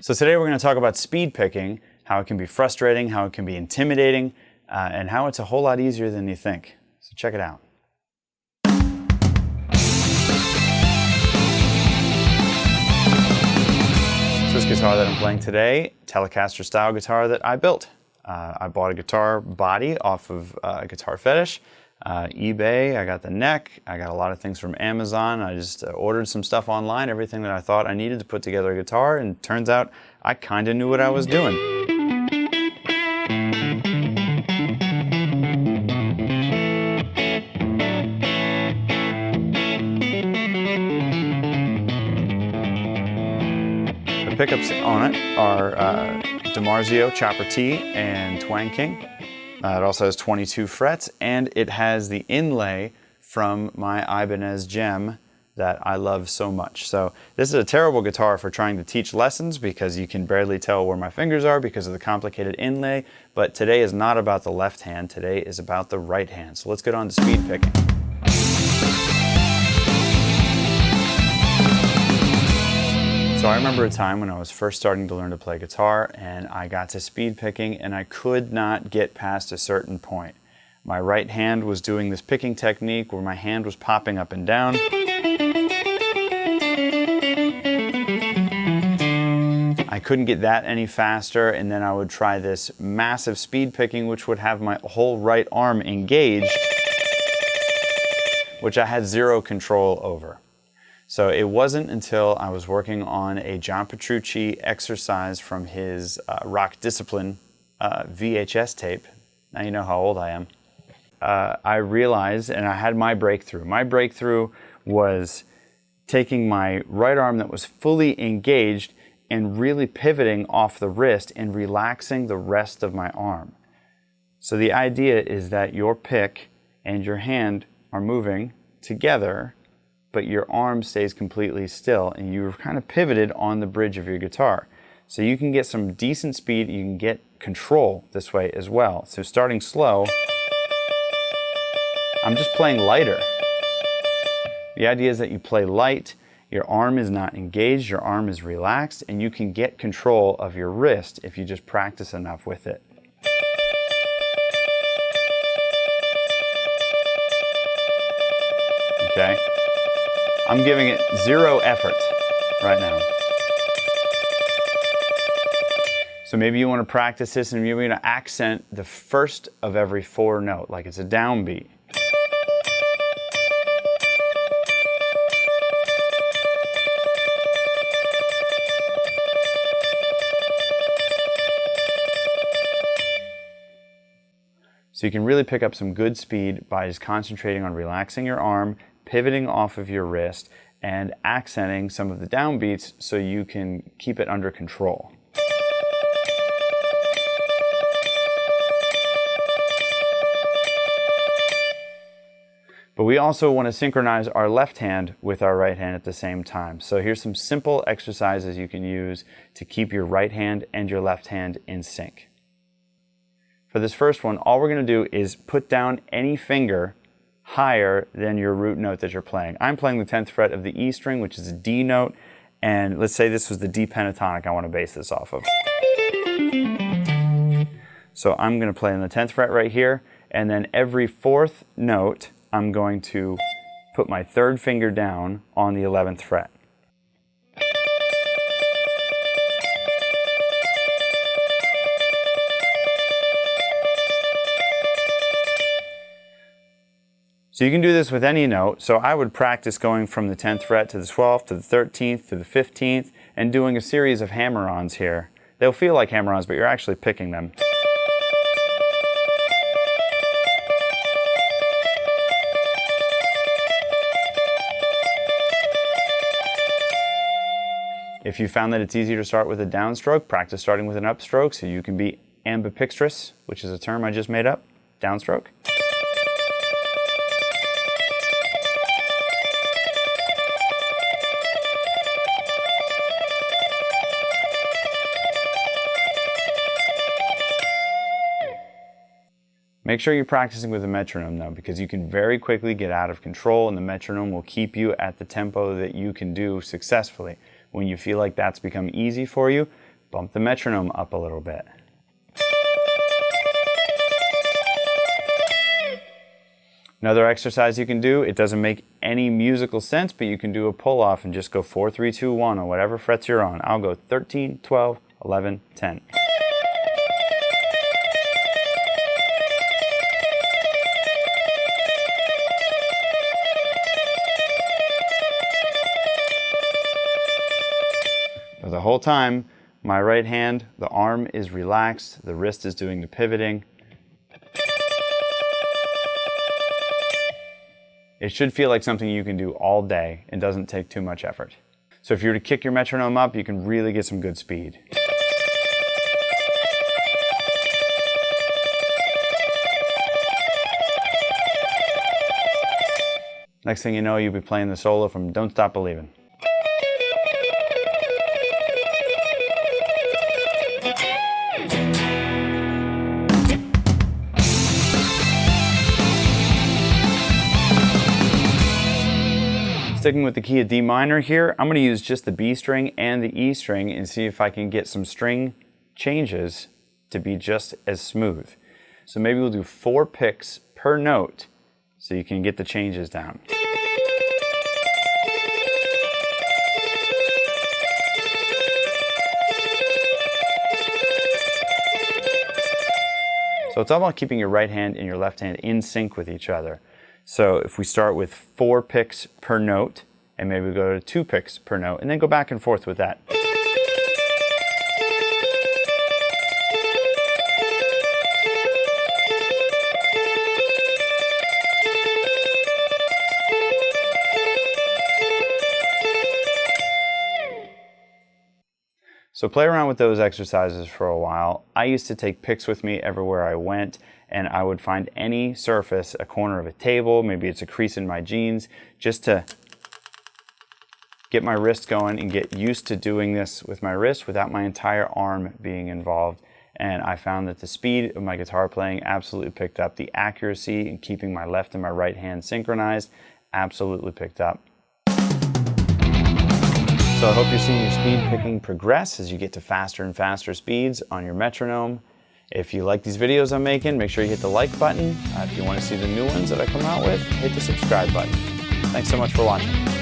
So today we're going to talk about speed picking, how it can be frustrating, how it can be intimidating, and how it's a whole lot easier than you think. So check it out. So this guitar that I'm playing today, Telecaster style guitar that I built. I bought a guitar body off of Guitar Fetish, eBay. I got the neck. I got a lot of things from Amazon. I just ordered some stuff online, everything that I thought I needed to put together a guitar, and turns out I kind of knew what I was doing. The pickups on it are DiMarzio Chopper T and Twang King. It also has 22 frets, and it has the inlay from my Ibanez Gem that I love so much. So this is a terrible guitar for trying to teach lessons because you can barely tell where my fingers are because of the complicated inlay. But today is not about the left hand, today is about the right hand. So let's get on to speed picking. So I remember a time when I was first starting to learn to play guitar and I got to speed picking and I could not get past a certain point. My right hand was doing this picking technique where my hand was popping up and down. I couldn't get that any faster, and then I would try this massive speed picking which would have my whole right arm engaged, which I had zero control over. So it wasn't until I was working on a John Petrucci exercise from his Rock Discipline VHS tape. Now you know how old I am. I realized, and I had my breakthrough. My breakthrough was taking my right arm that was fully engaged and really pivoting off the wrist and relaxing the rest of my arm. So the idea is that your pick and your hand are moving together, but your arm stays completely still and you're kind of pivoted on the bridge of your guitar. So you can get some decent speed, you can get control this way as well. So starting slow, I'm just playing lighter. The idea is that you play light, your arm is not engaged, your arm is relaxed, and you can get control of your wrist if you just practice enough with it. Okay? I'm giving it zero effort right now. So maybe you want to practice this and maybe you're going to accent the first of every 4 note, like it's a downbeat. So you can really pick up some good speed by just concentrating on relaxing your arm, pivoting off of your wrist, and accenting some of the downbeats so you can keep it under control. But we also want to synchronize our left hand with our right hand at the same time. So here's some simple exercises you can use to keep your right hand and your left hand in sync. For this first one, all we're going to do is put down any finger higher than your root note that you're playing. I'm playing the 10th fret of the E string, which is a D note, and let's say this was the D pentatonic I want to base this off of. So I'm going to play on the 10th fret right here, and then every 4th note, I'm going to put my 3rd finger down on the 11th fret. So you can do this with any note. So I would practice going from the 10th fret to the 12th, to the 13th, to the 15th, and doing a series of hammer-ons here. They'll feel like hammer-ons, but you're actually picking them. If you found that it's easier to start with a downstroke, practice starting with an upstroke so you can be ambidextrous, which is a term I just made up, downstroke. Make sure you're practicing with a metronome though, because you can very quickly get out of control and the metronome will keep you at the tempo that you can do successfully. When you feel like that's become easy for you, Bump the metronome up a little bit. Another exercise you can do, it doesn't make any musical sense, but you can do a pull-off and just go 4, 3, 2, 1 on whatever frets you're on. I'll go 13, 12, 11, 10. But the whole time, my right hand, the arm is relaxed, the wrist is doing the pivoting. It should feel like something you can do all day and doesn't take too much effort. So if you were to kick your metronome up, you can really get some good speed. Next thing you know, you'll be playing the solo from Don't Stop Believin'. Sticking with the key of D minor here, I'm going to use just the B string and the E string and see if I can get some string changes to be just as smooth. So maybe we'll do 4 picks per note so you can get the changes down. So it's all about keeping your right hand and your left hand in sync with each other. So if we start with 4 picks per note, and maybe we go to 2 picks per note, and then go back and forth with that. So play around with those exercises for a while. I used to take picks with me everywhere I went, and I would find any surface, a corner of a table, maybe it's a crease in my jeans, just to get my wrist going and get used to doing this with my wrist without my entire arm being involved. And I found that the speed of my guitar playing absolutely picked up. The accuracy in keeping my left and my right hand synchronized absolutely picked up. So I hope you're seeing your speed picking progress as you get to faster and faster speeds on your metronome. If you like these videos I'm making, make sure you hit the like button. If you want to see the new ones that I come out with, hit the subscribe button. Thanks so much for watching.